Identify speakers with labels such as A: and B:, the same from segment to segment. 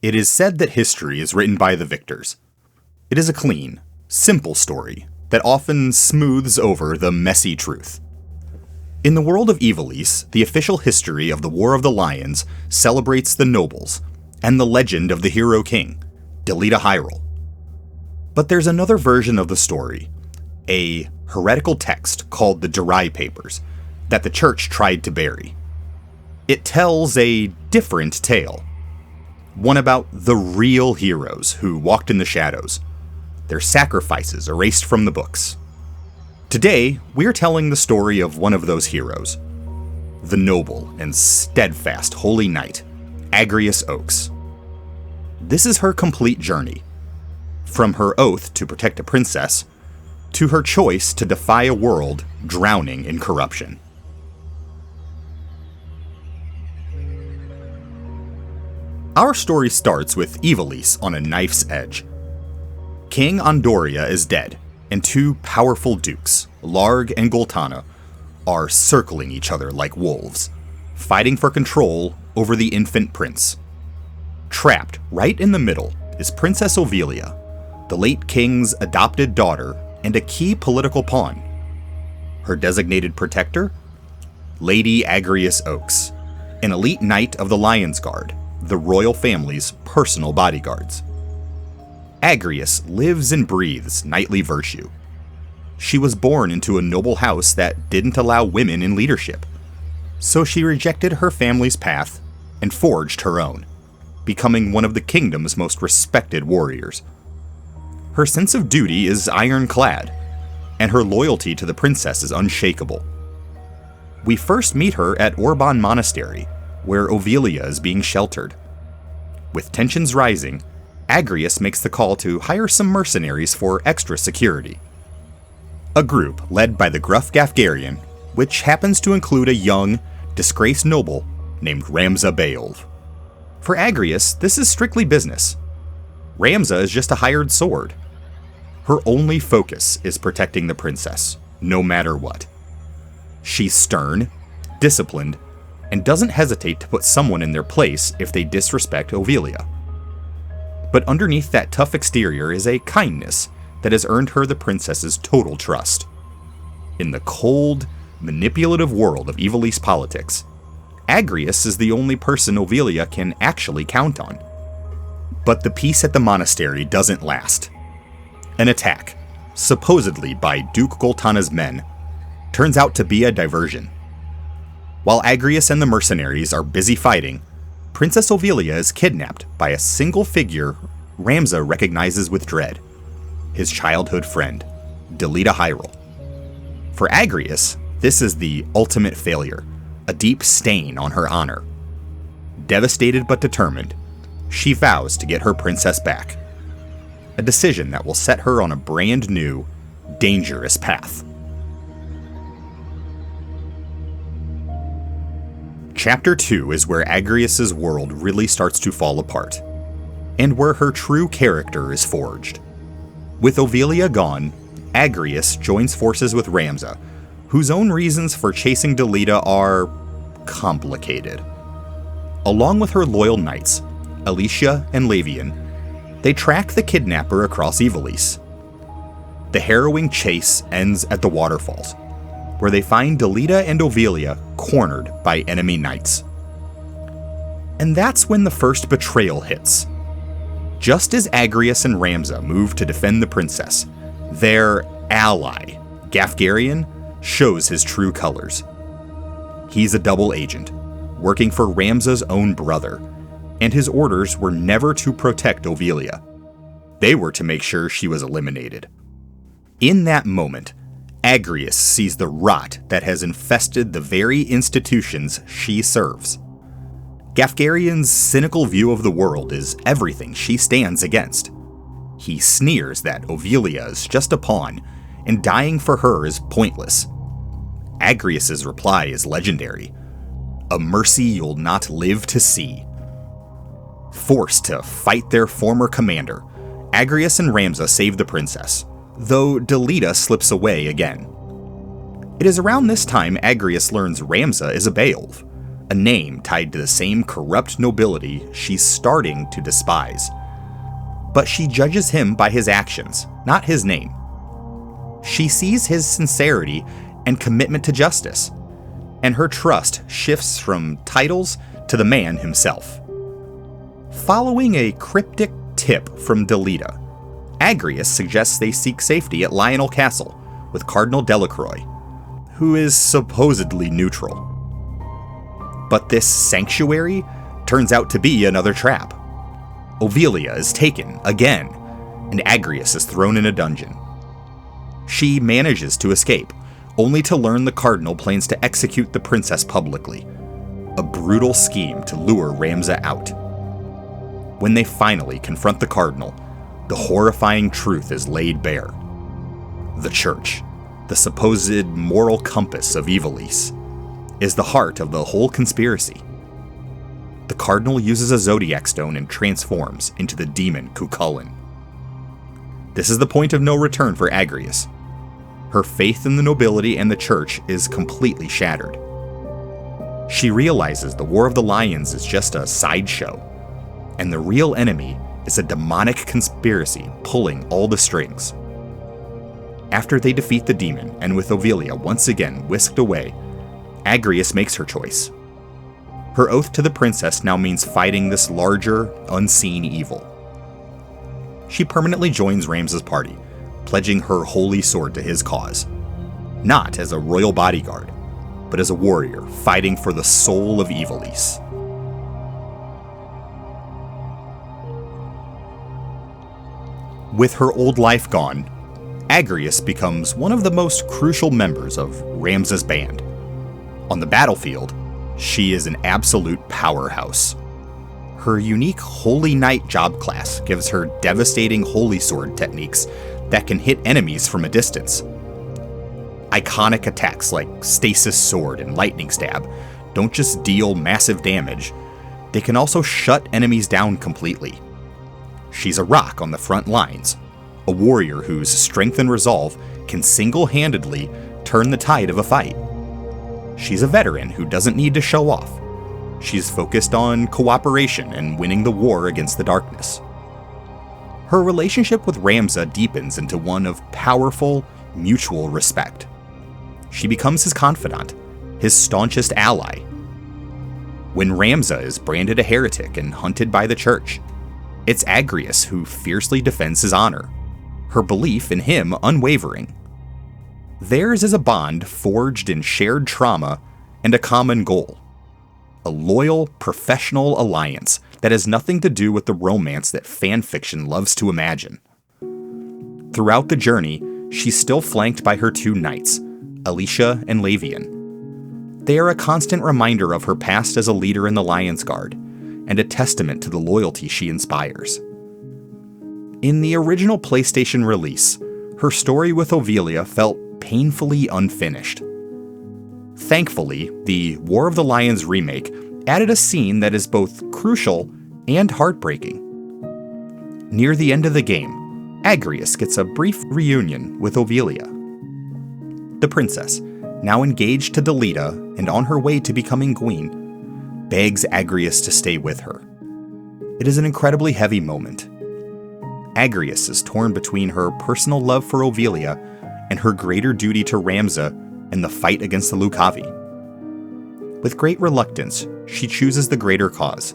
A: It is said that history is written by the victors. It is a clean, simple story that often smooths over the messy truth. In the world of Ivalice, the official history of the War of the Lions celebrates the nobles and the legend of the hero king, Delita Heiral. But there's another version of the story, a heretical text called the Durai Papers, that the church tried to bury. It tells a different tale. One about the real heroes who walked in the shadows, their sacrifices erased from the books. Today, we're telling the story of one of those heroes, the noble and steadfast Holy Knight, Agrias Oaks. This is her complete journey, from her oath to protect a princess, to her choice to defy a world drowning in corruption. Our story starts with Ivalice on a knife's edge. King Andoria is dead, and two powerful dukes, Larg and Goltana, are circling each other like wolves, fighting for control over the infant prince. Trapped right in the middle is Princess Ovelia, the late king's adopted daughter and a key political pawn. Her designated protector? Lady Agrias Oaks, an elite knight of the Lionsguard, the royal family's personal bodyguards. Agrias lives and breathes knightly virtue. She was born into a noble house that didn't allow women in leadership, so she rejected her family's path and forged her own, becoming one of the kingdom's most respected warriors. Her sense of duty is ironclad, and her loyalty to the princess is unshakable. We first meet her at Orbonne Monastery, where Ovelia is being sheltered. With tensions rising, Agrias makes the call to hire some mercenaries for extra security. A group led by the gruff Gafgarian, which happens to include a young, disgraced noble named Ramza Beoulve. For Agrias, this is strictly business. Ramza is just a hired sword. Her only focus is protecting the princess, no matter what. She's stern, disciplined, and doesn't hesitate to put someone in their place if they disrespect Ovelia. But underneath that tough exterior is a kindness that has earned her the princess's total trust. In the cold, manipulative world of Ivalice politics, Agrias is the only person Ovelia can actually count on. But the peace at the monastery doesn't last. An attack, supposedly by Duke Goltana's men, turns out to be a diversion. While Agrias and the mercenaries are busy fighting, Princess Ovelia is kidnapped by a single figure Ramza recognizes with dread, his childhood friend, Delita Heiral. For Agrias, this is the ultimate failure, a deep stain on her honor. Devastated but determined, she vows to get her princess back, a decision that will set her on a brand new, dangerous path. Chapter 2 is where Agrias' world really starts to fall apart, and where her true character is forged. With Ovelia gone, Agrias joins forces with Ramza, whose own reasons for chasing Delita are complicated. Along with her loyal knights, Alicia and Lavian, they track the kidnapper across Ivalice. The harrowing chase ends at the waterfalls, where they find Delita and Ovelia cornered by enemy knights. And that's when the first betrayal hits. Just as Agrias and Ramza move to defend the princess, their ally, Gafgarian, shows his true colors. He's a double agent, working for Ramza's own brother, and his orders were never to protect Ovelia. They were to make sure she was eliminated. In that moment, Agrias sees the rot that has infested the very institutions she serves. Gafgarian's cynical view of the world is everything she stands against. He sneers that Ovelia is just a pawn, and dying for her is pointless. Agrias' reply is legendary: "A mercy you'll not live to see." Forced to fight their former commander, Agrias and Ramza save the princess, though Delita slips away again. It is around this time Agrias learns Ramza is a Beoulve, a name tied to the same corrupt nobility she's starting to despise. But she judges him by his actions, not his name. She sees his sincerity and commitment to justice, and her trust shifts from titles to the man himself. Following a cryptic tip from Delita, Agrias suggests they seek safety at Lionel Castle with Cardinal Delacroix, who is supposedly neutral. But this sanctuary turns out to be another trap. Ovelia is taken again, and Agrias is thrown in a dungeon. She manages to escape, only to learn the Cardinal plans to execute the princess publicly, a brutal scheme to lure Ramza out. When they finally confront the Cardinal, the horrifying truth is laid bare. The Church, the supposed moral compass of Ivalice, is the heart of the whole conspiracy. The Cardinal uses a zodiac stone and transforms into the demon Cúchulainn. This is the point of no return for Agrias. Her faith in the nobility and the Church is completely shattered. She realizes the War of the Lions is just a sideshow, and the real enemy is a demonic conspiracy pulling all the strings. After they defeat the demon, and with Ovelia once again whisked away, Agrias makes her choice. Her oath to the princess now means fighting this larger, unseen evil. She permanently joins Ramza's party, pledging her holy sword to his cause, not as a royal bodyguard, but as a warrior fighting for the soul of Ivalice. With her old life gone, Agrias becomes one of the most crucial members of Ramza's band. On the battlefield, she is an absolute powerhouse. Her unique Holy Knight job class gives her devastating holy sword techniques that can hit enemies from a distance. Iconic attacks like Stasis Sword and Lightning Stab don't just deal massive damage, they can also shut enemies down completely. She's a rock on the front lines, a warrior whose strength and resolve can single-handedly turn the tide of a fight. She's a veteran who doesn't need to show off. She's focused on cooperation and winning the war against the darkness. Her relationship with Ramza deepens into one of powerful, mutual respect. She becomes his confidant, his staunchest ally. When Ramza is branded a heretic and hunted by the Church, it's Agrias who fiercely defends his honor, her belief in him unwavering. Theirs is a bond forged in shared trauma and a common goal. A loyal, professional alliance that has nothing to do with the romance that fanfiction loves to imagine. Throughout the journey, she's still flanked by her two knights, Alicia and Lavian. They are a constant reminder of her past as a leader in the Lionsguard, and a testament to the loyalty she inspires. In the original PlayStation release, her story with Ovelia felt painfully unfinished. Thankfully, the War of the Lions remake added a scene that is both crucial and heartbreaking. Near the end of the game, Agrias gets a brief reunion with Ovelia. The princess, now engaged to Delita and on her way to becoming queen, begs Agrias to stay with her. It is an incredibly heavy moment. Agrias is torn between her personal love for Ovelia and her greater duty to Ramza in the fight against the Lucavi. With great reluctance, she chooses the greater cause.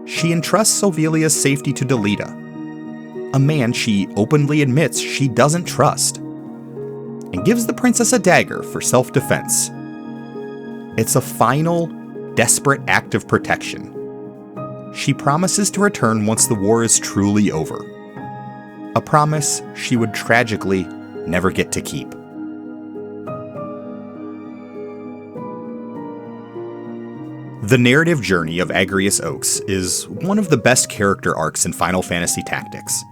A: She entrusts Ovelia's safety to Delita, a man she openly admits she doesn't trust, and gives the princess a dagger for self-defense. It's a final, desperate act of protection. She promises to return once the war is truly over. A promise she would tragically never get to keep. The narrative journey of Agrias Oaks is one of the best character arcs in Final Fantasy Tactics.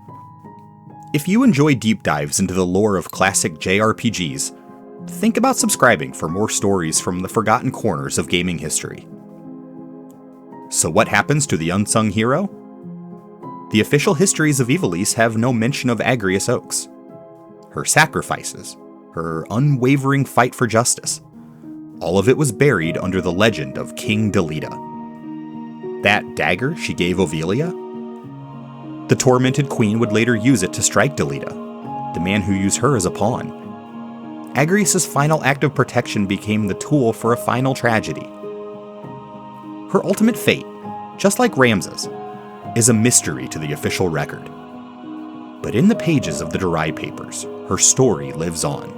A: If you enjoy deep dives into the lore of classic JRPGs, think about subscribing for more stories from the forgotten corners of gaming history. So what happens to the unsung hero? The official histories of Ivalice have no mention of Agrias Oaks. Her sacrifices, her unwavering fight for justice, All of it was buried under the legend of King Delita. That dagger she gave Ovelia? The tormented queen would later use it to strike Delita, the man who used her as a pawn. Agrias' final act of protection became the tool for a final tragedy. Her ultimate fate, just like Ramza's, is a mystery to the official record. But in the pages of the Durai Papers, her story lives on.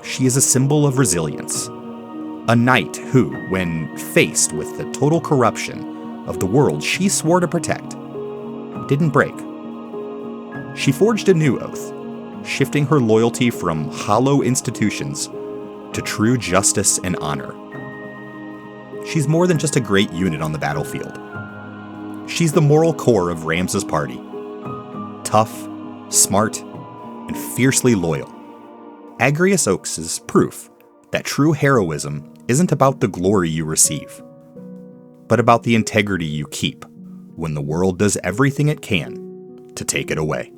A: She is a symbol of resilience, a knight who, when faced with the total corruption of the world she swore to protect, didn't break. She forged a new oath, shifting her loyalty from hollow institutions to true justice and honor. She's more than just a great unit on the battlefield. She's the moral core of Ramza's party. Tough, smart, and fiercely loyal. Agrias Oaks is proof that true heroism isn't about the glory you receive, but about the integrity you keep when the world does everything it can to take it away.